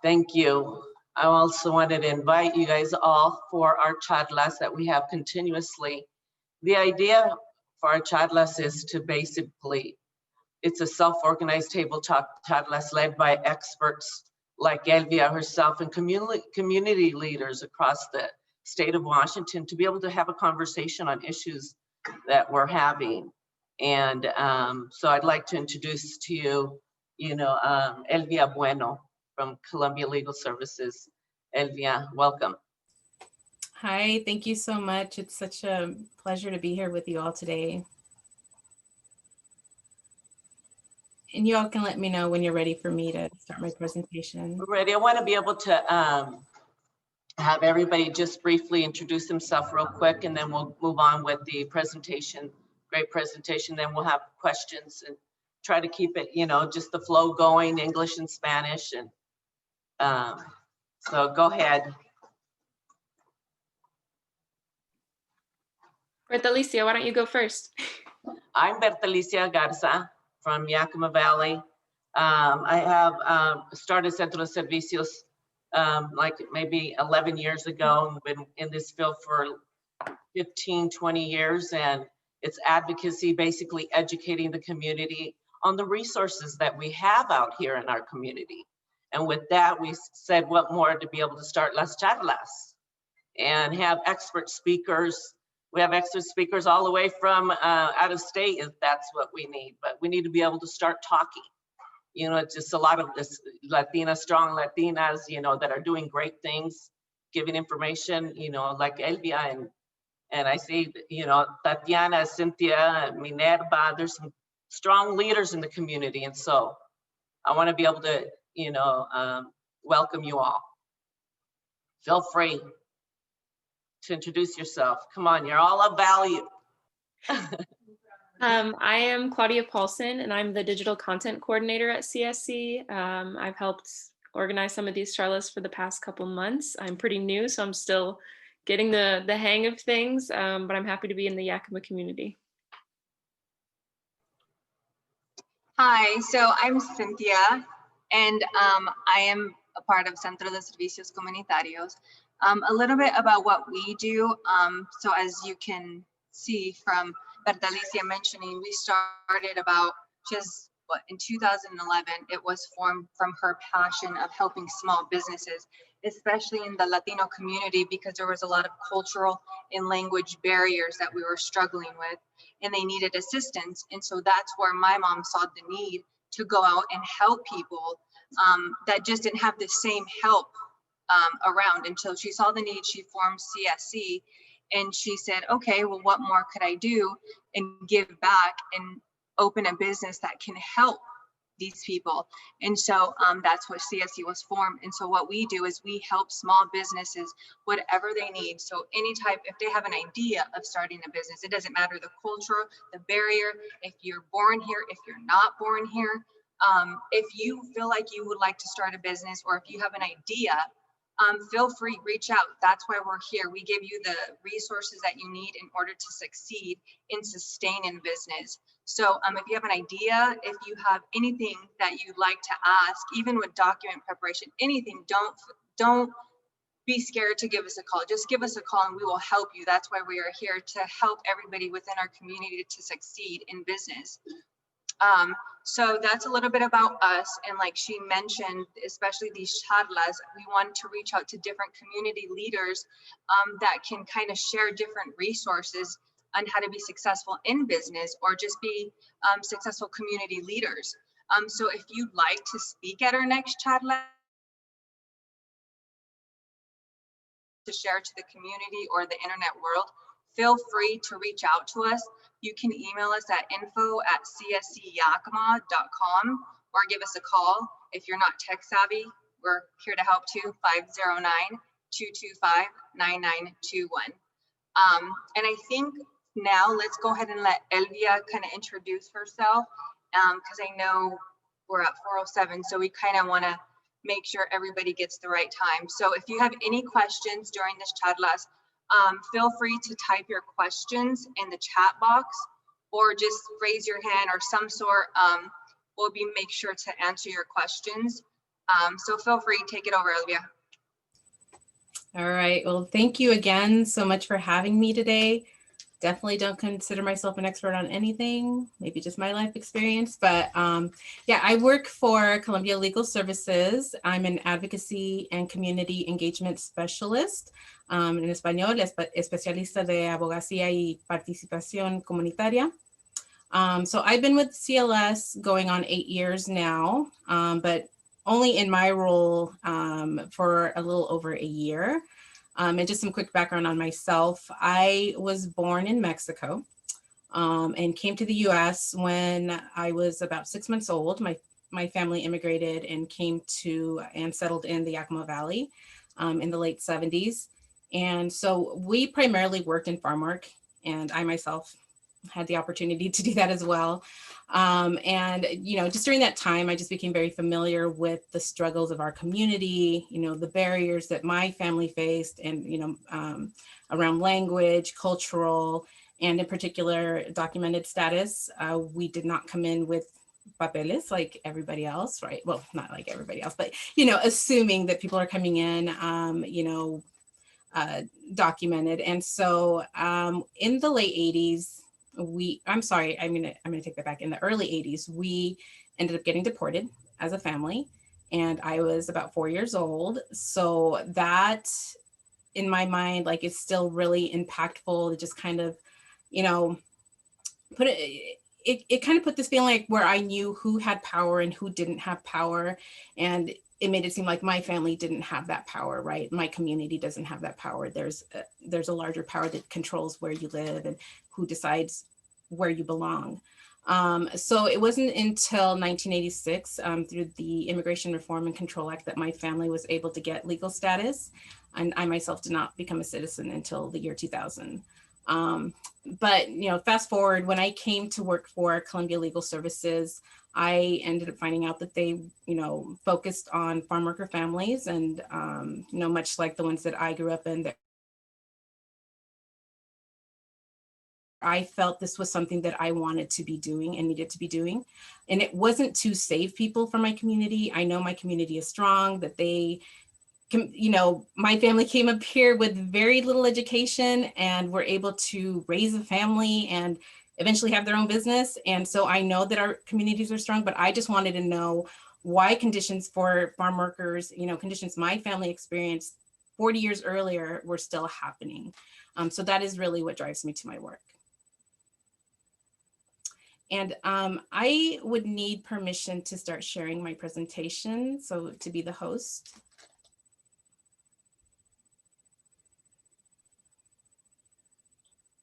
Thank you. I also wanted to invite you guys all for our charlas that we have continuously. The idea for our charlas is to basically, it's a self-organized tabletop charlas led by experts like Elvia herself and community leaders across the state of Washington to be able to have a conversation on issues that we're having. And so I'd like to introduce to you, Elvia Bueno from Columbia Legal Services. Elvia, welcome. Hi, thank you so much. It's such a pleasure to be here with you all today. And you all can let me know when you're ready for me to start my presentation. We're ready. I want to be able to have everybody just briefly introduce themselves real quick, and then we'll move on with the presentation. Great presentation. Then we'll have questions and try to keep it, just the flow going, English and Spanish. And so go ahead. Bertalicia, why don't you go first? I'm Bertalicia Garza from Yakima Valley. I have started Centro de Servicios like maybe 11 years ago, and been in this field for 15, 20 years. And it's advocacy, basically educating the community on the resources that we have out here in our community. And with that, we said, what more to be able to start Las Charlas and have expert speakers. We have expert speakers all the way from out of state if that's what we need, but we need to be able to start talking. It's just a lot of this strong Latinas, that are doing great things, giving information, like Elvia and I see, Tatiana, Cynthia, Minerva, there's some strong leaders in the community. And so I want to be able to, welcome you all. Feel free to introduce yourself. Come on, you're all of value. I am Claudia Paulson, and I'm the digital content coordinator at CSC. I've helped organize some of these charlas for the past couple months. I'm pretty new, so I'm still getting the hang of things, but I'm happy to be in the Yakima community. Hi, so I'm Cynthia, and I am a part of Centro de Servicios Comunitarios. A little bit about what we do. So as you can see from Bertalicia mentioning, we started about just in 2011. It was formed from her passion of helping small businesses, especially in the Latino community, because there was a lot of cultural and language barriers that we were struggling with, and they needed assistance. And so that's where my mom saw the need to go out and help people that just didn't have the same help around. Until she saw the need, she formed CSC, and she said, okay, well, what more could I do and give back and open a business that can help these people? And so that's what CSC was formed. And so what we do is we help small businesses, whatever they need. So any type, if they have an idea of starting a business, it doesn't matter the culture, the barrier, if you're born here, if you're not born here, if you feel like you would like to start a business, or if you have an idea, feel free, reach out. That's why we're here. We give you the resources that you need in order to succeed and sustain in business. So if you have an idea, if you have anything that you'd like to ask, even with document preparation, anything, don't be scared to give us a call. Just give us a call and we will help you. That's why we are here, to help everybody within our community to succeed in business. So that's a little bit about us. And like she mentioned, especially these charlas, we want to reach out to different community leaders that can kind of share different resources on how to be successful in business, or just be successful community leaders. So if you'd like to speak at our next charla, to share to the community or the internet world, feel free to reach out to us. You can email us at info@cscyakima.com or give us a call. If you're not tech savvy, we're here to help too, 509-225-9921. And I think now let's go ahead and let Elvia kind of introduce herself, because I know we're at 4:07, so we kind of want to make sure everybody gets the right time. So if you have any questions during this charlas, feel free to type your questions in the chat box, or just raise your hand or some sort. We'll make sure to answer your questions. So feel free, take it over, Elvia. All right. Well, thank you again so much for having me today. Definitely don't consider myself an expert on anything, maybe just my life experience. But yeah, I work for Columbia Legal Services. I'm an advocacy and community engagement specialist. En español, especialista de abogacía y participación comunitaria. So I've been with CLS going on 8 years now, but only in my role for a little over a year. And just some quick background on myself. I was born in Mexico and came to the US when I was about 6 months old. My family immigrated and came to and settled in the Yakima Valley in the late 70s. And so we primarily worked in farm work, and I myself had the opportunity to do that as well. And, you know, just during that time, I just became very familiar with the struggles of our community, you know, the barriers that my family faced and, you know, around language, cultural, and in particular, documented status. We did not come in with papeles like everybody else, right? Well, not like everybody else, but, you know, assuming that people are coming in, you know, documented. And so in the late 80s, I'm gonna take that back. In the early 80s, we ended up getting deported as a family, and I was about 4 years old. So that, in my mind, like, it's still really impactful to just kind of, you know, put it kind of put this feeling like where I knew who had power and who didn't have power. And it made it seem like my family didn't have that power, right? My community doesn't have that power. There's a larger power that controls where you live and who decides where you belong. So it wasn't until 1986, through the Immigration Reform and Control Act, that my family was able to get legal status. And I myself did not become a citizen until the year 2000. But, you know, fast forward, when I came to work for Columbia Legal Services, I ended up finding out that they, you know, focused on farm worker families, and, you know, much like the ones that I grew up in, that I felt this was something that I wanted to be doing and needed to be doing. And it wasn't to save people from my community. I know my community is strong, that they, you know, my family came up here with very little education and were able to raise a family and eventually have their own business. And so I know that our communities are strong, but I just wanted to know why conditions for farm workers, you know, conditions my family experienced 40 years earlier were still happening. So that is really what drives me to my work. And I would need permission to start sharing my presentation, so to be the host.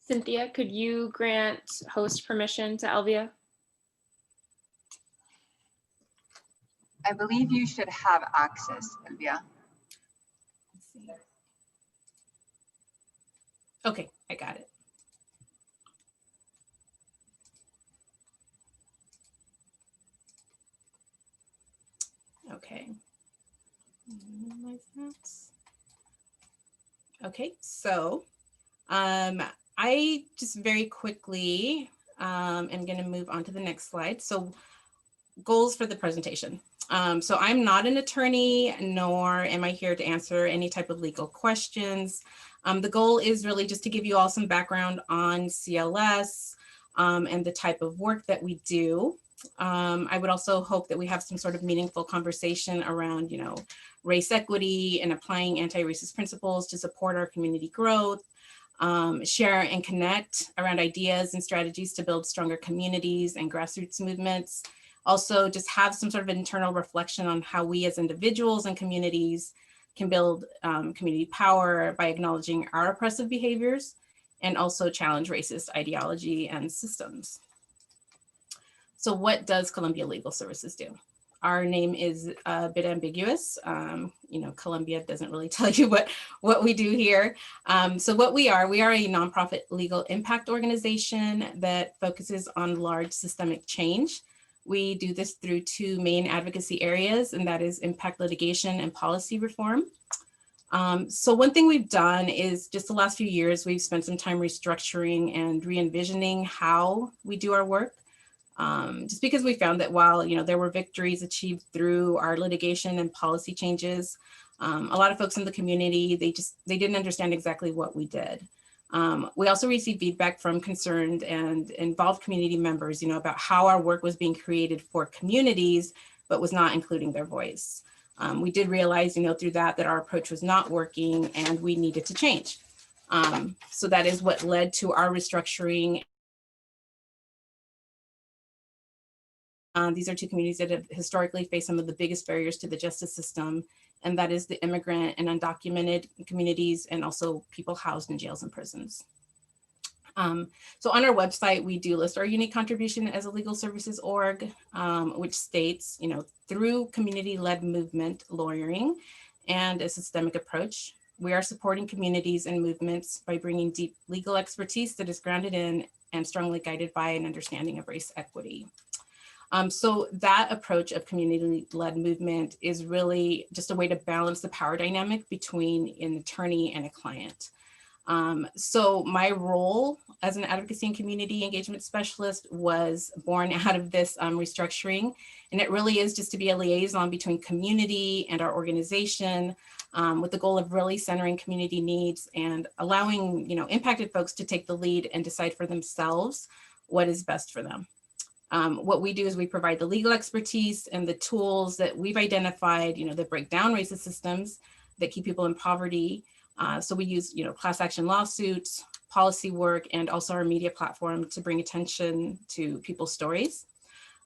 Cynthia, could you grant host permission to Elvia? I believe you should have access, Elvia. Let's see. Okay, I got it. Okay. Okay, so I just very quickly am going to move on to the next slide. So goals for the presentation. So I'm not an attorney, nor am I here to answer any type of legal questions. The goal is really just to give you all some background on CLS and the type of work that we do. I would also hope that we have some sort of meaningful conversation around, you know, race equity and applying anti-racist principles to support our community growth, share and connect around ideas and strategies to build stronger communities and grassroots movements. Also, just have some sort of internal reflection on how we as individuals and communities can build community power by acknowledging our oppressive behaviors, and also challenge racist ideology and systems. So what does Columbia Legal Services do? Our name is a bit ambiguous. You know, Columbia doesn't really tell you what we do here. So what we are a nonprofit legal impact organization that focuses on large systemic change. We do this through two main advocacy areas, and that is impact litigation and policy reform. So one thing we've done is just the last few years, we've spent some time restructuring and re-envisioning how we do our work. just because we found that while, there were victories achieved through our litigation and policy changes, a lot of folks in the community, they didn't understand exactly what we did. We also received feedback from concerned and involved community members, about how our work was being created for communities, but was not including their voice. We did realize, through that our approach was not working and we needed to change. So that is what led to our restructuring. These are two communities that have historically faced some of the biggest barriers to the justice system, and that is the immigrant and undocumented communities and also people housed in jails and prisons. So on our website, we do list our unique contribution as a legal services org, which states, through community-led movement lawyering and a systemic approach, we are supporting communities and movements by bringing deep legal expertise that is grounded in and strongly guided by an understanding of race equity. So that approach of community-led movement is really just a way to balance the power dynamic between an attorney and a client. So my role as an advocacy and community engagement specialist was born out of this restructuring. And it really is just to be a liaison between community and our organization, with the goal of really centering community needs and allowing, impacted folks to take the lead and decide for themselves what is best for them. What we do is we provide the legal expertise and the tools that we've identified, that break down racist systems that keep people in poverty. So we use, class action lawsuits, policy work, and also our media platform to bring attention to people's stories.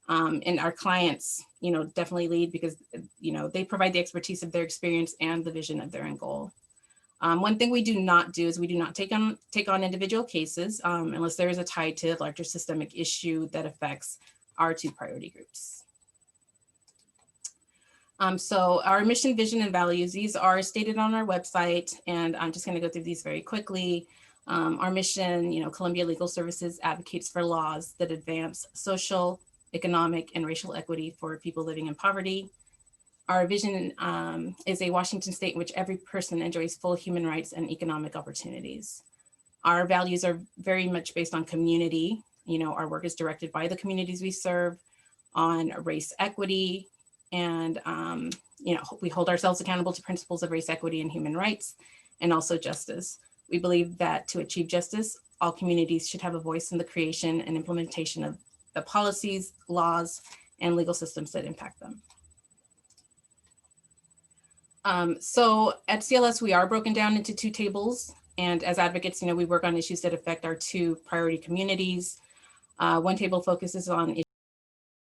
And our clients, definitely lead because, they provide the expertise of their experience and the vision of their end goal. One thing we do not do is we do not take on individual cases unless there is a tie to a larger systemic issue that affects our two priority groups. So our mission, vision, and values, these are stated on our website, and I'm just going to go through these very quickly. Our mission, Columbia Legal Services advocates for laws that advance social, economic, and racial equity for people living in poverty. Our vision is a Washington state in which every person enjoys full human rights and economic opportunities. Our values are very much based on community. Our work is directed by the communities we serve on race equity, and we hold ourselves accountable to principles of race equity and human rights, and also justice. We believe that to achieve justice, all communities should have a voice in the creation and implementation of the policies, laws, and legal systems that impact them. So at CLS, we are broken down into two tables. And as advocates, we work on issues that affect our two priority communities. One table focuses on